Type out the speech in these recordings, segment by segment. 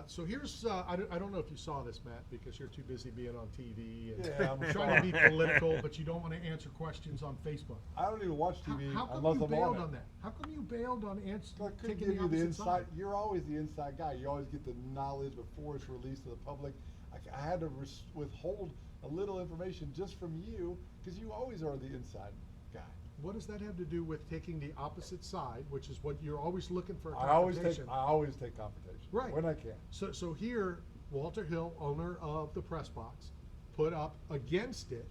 So here's, I don't know if you saw this, Matt, because you're too busy being on TV and Yeah, I'm trying to be sorry. political, but you don't want to answer questions on Facebook. I don't even watch TV How come unless you I'm bailed on on it. that? How come you bailed on I couldn't taking give the you the opposite inside. side? You're always the inside guy. You always get the knowledge before it's released to the public. I had to withhold a little information just from you because you always are the inside guy. What does that have to do with taking the opposite side, which is what you're always looking for a I always take confrontation? confrontation. Right. When I can. So here, Walter Hill, owner of the Press Box, put up against it.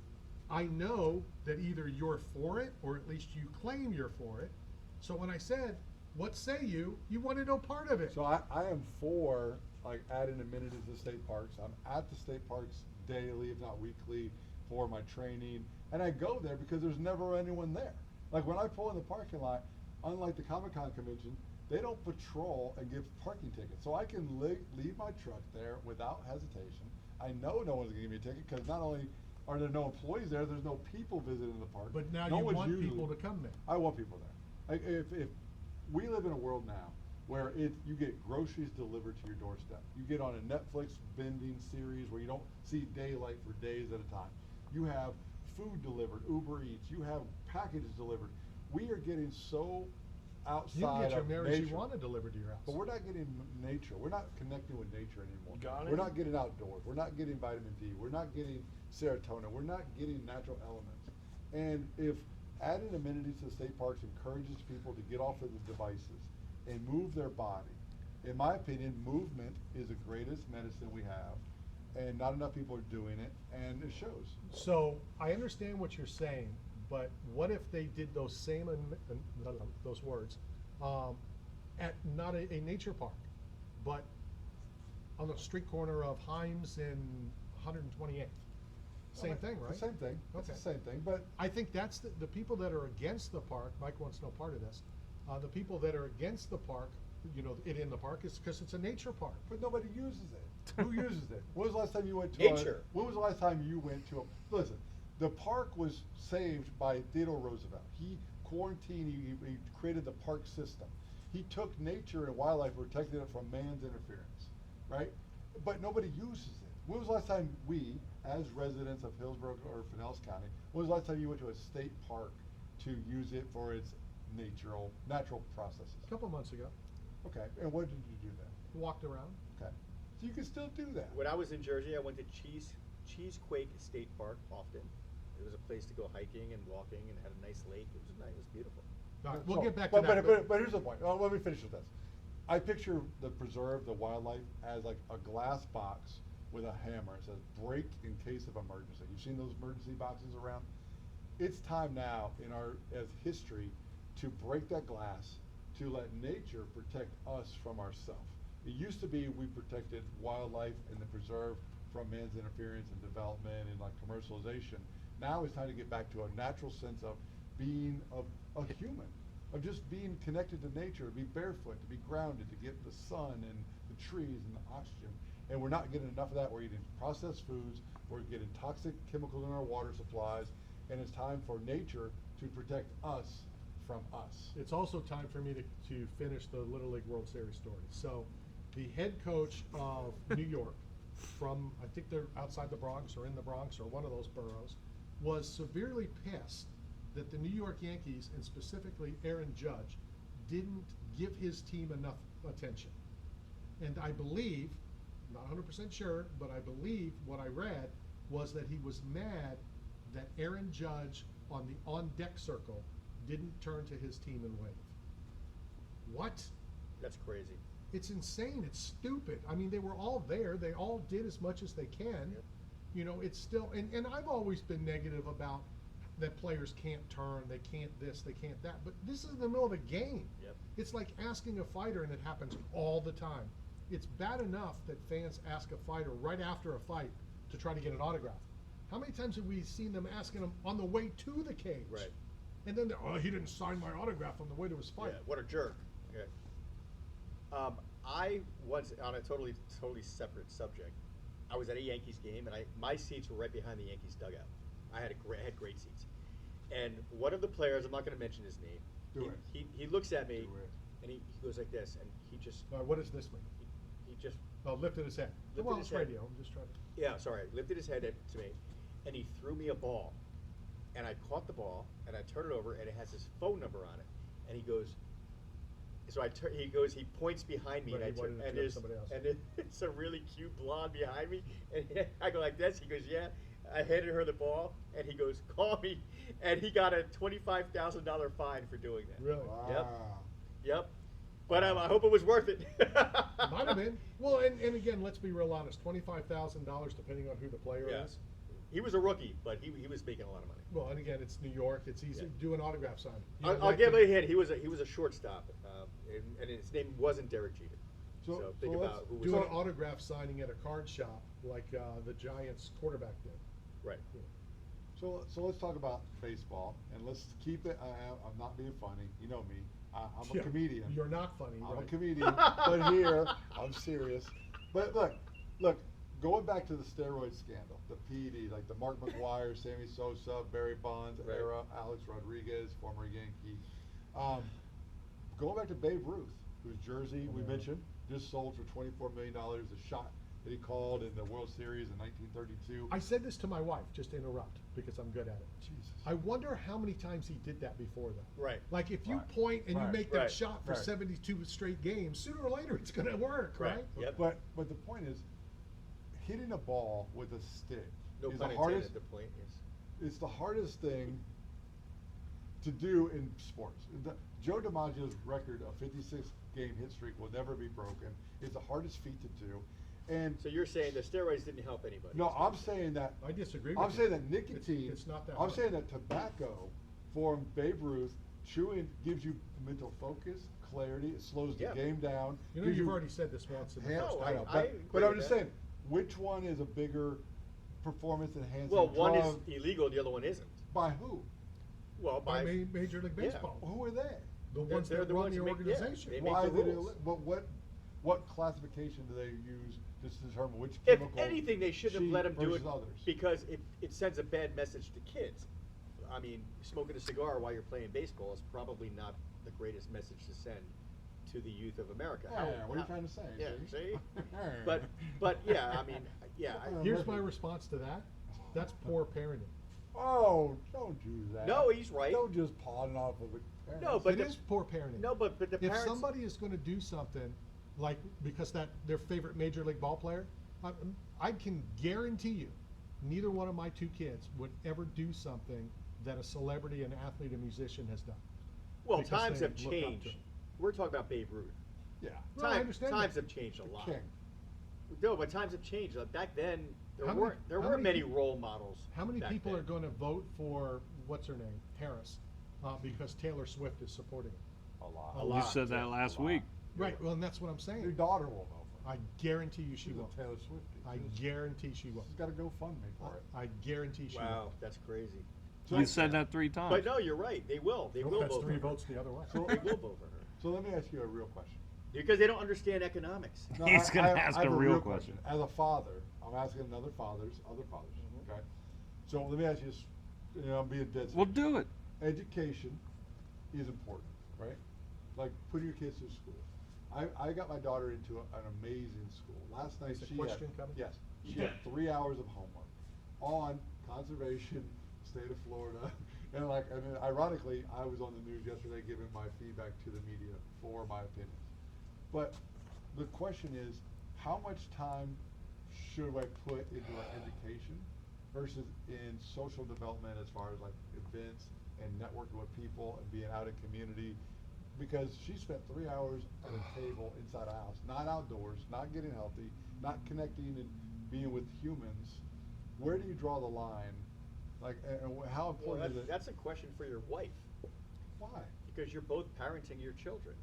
I know that either you're for it or at least you claim you're for it. So when I said, what say you, you wanted no part of it. So I am for like adding amenities to state parks. I'm at the state parks daily, if not weekly, for my training. And I go there because there's never anyone there. Like when I pull in the parking lot, unlike the Comic-Con convention, they don't patrol and give parking tickets. So I can leave my truck there without hesitation. I know no one's gonna give me a ticket because not only are there no employees there, there's no people visiting the park. But now No you one's want usually- people to come there. I want people there. Like if we live in a world now where you get groceries delivered to your doorstep. You get on a Netflix binging series where you don't see daylight for days at a time. You have food delivered, Uber Eats. You have packages delivered. We are getting so outside You can get your of marijuana nature. delivered to your house. But we're not getting nature. We're not connecting with nature anymore. Got We're it. not getting outdoors. We're not getting vitamin D. We're not getting serotonin. We're not getting natural elements. And if adding amenities to the state parks encourages people to get off of the devices and move their body, in my opinion, movement is the greatest medicine we have. And not enough people are doing it, and it shows. So I understand what you're saying, but what if they did those same those words at not a nature park, but on the street corner of Himes and 128th? Same thing, right? The same thing. It's the Okay. same thing. But I think that's the people that are against the park. Mike wants no part of this. The people that are against the park, it in the park, is because it's a nature park. But nobody uses it. Who uses it? When was the last time you went to Nature. When was the last time you went to a? Listen, the park was saved by Theodore Roosevelt. He quarantined. He created the park system. He took nature and wildlife, protected it from man's interference, right? But nobody uses it. When was the last time we, as residents of Hillsborough or Pinellas County, when was the last time you went to a state park to use it for its natural processes? A couple months ago, Okay, and what did you do then? walked around. Okay, so you can still do that. When I was in Jersey, I went to Cheesequake State Park often. It was a place to go hiking and walking and had a nice lake. It was nice. It was beautiful. All right, we'll So, get back but, to that. But here's the point. Let me finish with this. I picture the preserve, the wildlife, as like a glass box with a hammer. It says break in case of emergency. You've seen those emergency boxes around? It's time now in our as history to break that glass, to let nature protect us from ourselves. It used to be we protected wildlife and the preserve from man's interference and development and like commercialization. Now it's time to get back to a natural sense of being a human, of just being connected to nature, to be barefoot, to be grounded, to get the sun and the trees and the oxygen. And we're not getting enough of that. We're eating processed foods. We're getting toxic chemicals in our water supplies. And it's time for nature to protect us from us. It's also time for me to finish the Little League World Series story. So, the head coach of New York, from I think they're outside the Bronx or in the Bronx or one of those boroughs, was severely pissed that the New York Yankees, and specifically Aaron Judge, didn't give his team enough attention. And I believe, not 100% sure, but I believe what I read was that he was mad that Aaron Judge on the on-deck circle didn't turn to his team and wave. What? That's crazy. It's insane. It's stupid. I mean, they were all there. They all did as much as they can. Yep. It's still, and I've always been negative about that players can't turn, they can't this, they can't that. But this is in the middle of a game. Yep. It's like asking a fighter, and it happens all the time. It's bad enough that fans ask a fighter right after a fight to try to get an autograph. How many times have we seen them asking him on the way to the cage? Right. And then, he didn't sign my autograph on the way to his fight. Yeah, what a jerk. Okay. I was on a totally separate subject. I was at a Yankees game, and my seats were right behind the Yankees dugout. I had great seats. And one of the players, I'm not going to mention his name. Do it. He looks at me, Do it. and he goes like this, and he just What does this mean? he just Lifted his head. Lifted Well, his it's head. radio. I'm just trying to. Yeah, sorry. Lifted his head to me, and he threw me a ball, and I caught the ball, and I turned it over, and it has his phone number on it, and he goes. So he points behind me, Right, and he wanted to and trip there's somebody else. and it's a really cute blonde behind me, and I go like this. He goes, yeah. I handed her the ball, and he goes, call me, and he got a $25,000 fine for doing that. Really? Yep. Yep. But I hope it was worth it. Might have been. Well, and again, let's be real honest. $25,000, depending on who the player Yeah. is. He was a rookie, but he was making a lot of money. Well, and again, it's New York. It's easy. Yeah. Do an autograph signing. You I'll know, like give the- him a hint. He was a shortstop, and his name wasn't Derek Jeter. So think so about who was Do an that. autograph signing at a card shop like the Giants quarterback did. Right. You know. So let's talk about baseball, and let's keep it. I'm not being funny. You know me. I'm Yeah, a comedian. You're not funny. I'm a right? comedian, but here I'm serious. But look, going back to the steroid scandal, the PD, like the Mark McGuire, Sammy Sosa, Barry Bonds Right. era, Alex Rodriguez, former Yankee. Going back to Babe Ruth, whose jersey we Yeah. mentioned just sold for $24 million. The shot that he called in the World Series in 1932. I said this to my wife, just to interrupt, because I'm good at it. Jesus. I wonder how many times he did that before that. Right. Like if you Right. point and you Right. make that Right. shot for Right. 72 straight games, sooner or later it's going to work, Right. right? Yep. But the point is, hitting a ball with a stick No is pun the intended. hardest. The point is. It's the hardest thing to do in sports. Joe DiMaggio's record of 56-game hit streak will never be broken. It's the hardest feat to do. And So you're saying the steroids didn't help anybody? no, I'm saying that I disagree with I'm you. saying that nicotine. It's not that I'm hard. saying that tobacco, for Babe Ruth, chewing gives you mental focus, clarity. It slows the Yeah. game down. You know, gives you've already said this once in the hand- first No, I time. know, I but, agree but I'm with just that. saying, which one is a bigger performance enhancing Well, one is drug? illegal, the other one isn't. By who? Well, By by Major League Yeah. Baseball. Who are they? The ones they're that the run ones the who make- yeah, organization. they make Why the is it rules. what classification do they use to determine which If chemical? anything, they shouldn't have let him do it versus others? because it sends a bad message to kids. I mean, smoking a cigar while you're playing baseball is probably not the greatest message to send to the youth of America. Yeah, what are you trying to say? Yeah, see? see? but yeah, I mean, yeah. Here's my response to that. That's poor parenting. Oh, don't do that. No, he's right. Don't just pawn off of it. No, but It the- is poor parenting. No, but the If parents. somebody is going to do something, like because that their favorite major league ball player, I can guarantee you, neither one of my two kids would ever do something that a celebrity, an athlete, a musician has done. Well, because times they have look up to changed. him. We're talking about Babe Ruth. Yeah. No, I understand Times that. have changed a The lot. king. No, but times have changed. Back then, there How many- weren't how many many role models. How many back people then. are going to vote for what's her name, Harris, because Taylor Swift is supporting her? A lot. A You lot. said that last A lot. week. Right. Well, and that's what I'm Your saying. daughter will vote for I it. guarantee you she She's will. a Taylor Swiftie. I guarantee she will. She's got to go fund me for it. I guarantee she Wow, will. that's crazy. So- You said that 3 times. But no, you're right. They will. They will That's vote 3 for her. votes the other way. So- They will vote for her So let me ask you a real question. because they don't understand economics. No, He's gonna I ask have a real question. As a father, I'm asking other fathers, Mm-hmm. okay? So let me ask you this, I'm being dead Well, serious. do it. Education is important, right? Like putting your kids through school. I got my daughter into an amazing school. Last night Is a she question had, coming? yes, she had 3 hours of homework on conservation, state of Florida, and then ironically, I was on the news yesterday giving my feedback to the media for my opinions. But the question is, how much time should I put into our education versus in social development as far as like events and networking with people and being out in community? Because she spent 3 hours at a table inside a house, not outdoors, not getting healthy, not connecting and being with humans. Where do you draw the line? Like, and how Well, important is it? that's a question for your wife Why? because you're both parenting your children.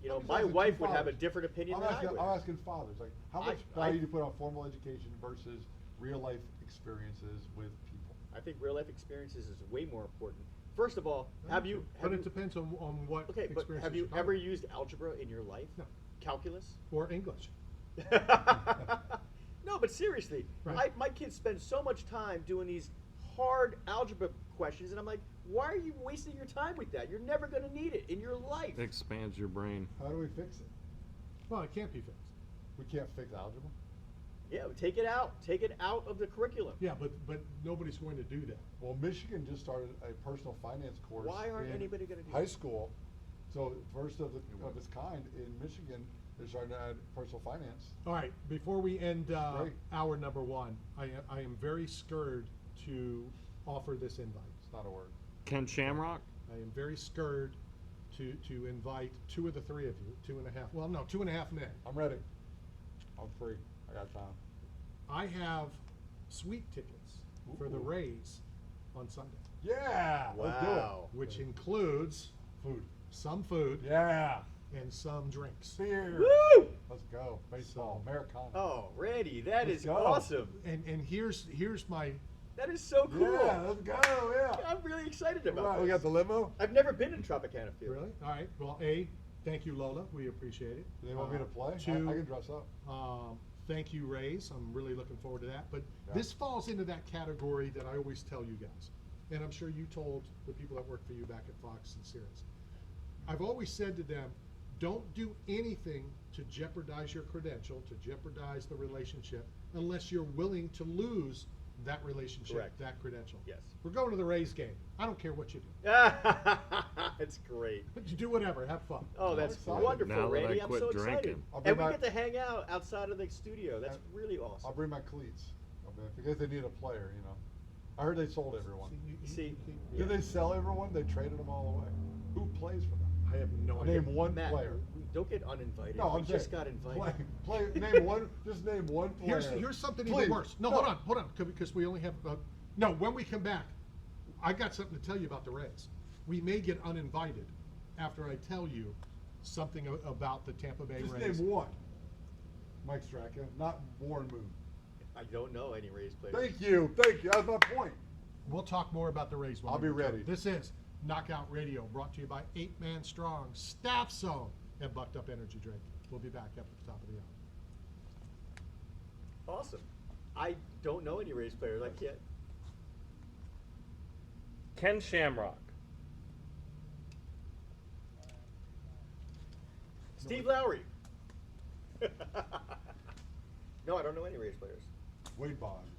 You know, I'm just my asking wife two would have a fathers. different opinion I'm than asking, I would. I'm asking fathers, like, how I- much I- value do you put on formal education versus real life experiences with people? I think real life experiences is way more important. First of all, have you? But have it depends on what Okay, but experiences have you you're talking ever about. used algebra in your life? No. Calculus? Or English? No, but seriously, Right. my kids spend so much time doing these hard algebra questions, and I'm like, why are you wasting your time with that? You're never going to need it in your life. Expands your brain. How do we fix it? Well, it can't be fixed. We can't fix algebra? Yeah, take it out. Take it out of the curriculum. Yeah, but nobody's going to do that. Well, Michigan just started a personal finance course. Why aren't in anybody gonna do high that? school? So first of its kind in Michigan, they're starting to add personal finance. All right, before we end Great. hour number one, I am very scared to offer this invite. It's not a word. Ken Shamrock? I am very scared to invite two of the three of you, 2.5, well, no, 2.5 men. I'm ready. I'm free. I got time. I have suite tickets for the Ooh. Rays on Sunday, Yeah, let's do Wow. it. which includes Food. some food Yeah. and some drinks. Beer. Woo! Let's go. Baseball. So- Americana. Oh, Randy, that Let's is go. awesome. And here's my, That is so cool. Yeah, let's go. Yeah. I'm really excited about Right, this. we got the limo. I've never been in Tropicana Field. really? All right, well, thank you, Lola, we appreciate it. Do they want me to play? I Two, can dress up. thank you, Rays. I'm really looking forward to that. But Yeah. this falls into that category that I always tell you guys. And I'm sure you told the people that work for you back at Fox and Sirius. I've always said to them, don't do anything to jeopardize your credential, to jeopardize the relationship, unless you're willing to lose that relationship, Correct. that credential. Yes. We're going to the Rays game. I don't care what you do. It's great. But you do whatever, have fun. Oh, I'm that's excited. wonderful, Now that I Randy. I'm quit so excited. drinking. I'll bring And we my- get to hang out outside of the studio. That's And really awesome. I'll bring my cleats. Because they need a player, you know. I heard they sold everyone. See, Did they sell everyone? They traded them all away. Who plays for them? I have no idea. Name one Matt, player. don't get uninvited. No, we I'm just saying, got invited. name one. Just name one player. Here's something Please. even worse. No, hold on, because we only have, no, when we come back, I got something to tell you about the Rays. We may get uninvited after I tell you something about the Tampa Bay Just Rays. name one. Mike Straka, not Warren Moon. I don't know any Rays players. Thank you. Thank you. That's my point. We'll talk more about the Rays when I'll we be return. ready. This is Knockout Radio, brought to you by 8 Man Strong, Staff Zone, and Bucked Up Energy Drink. We'll be back up at the top of the hour. Awesome. I don't know any Rays players. I can't. Ken Shamrock. Steve Lowry. No, I don't know any Rays players. Wade Boggs.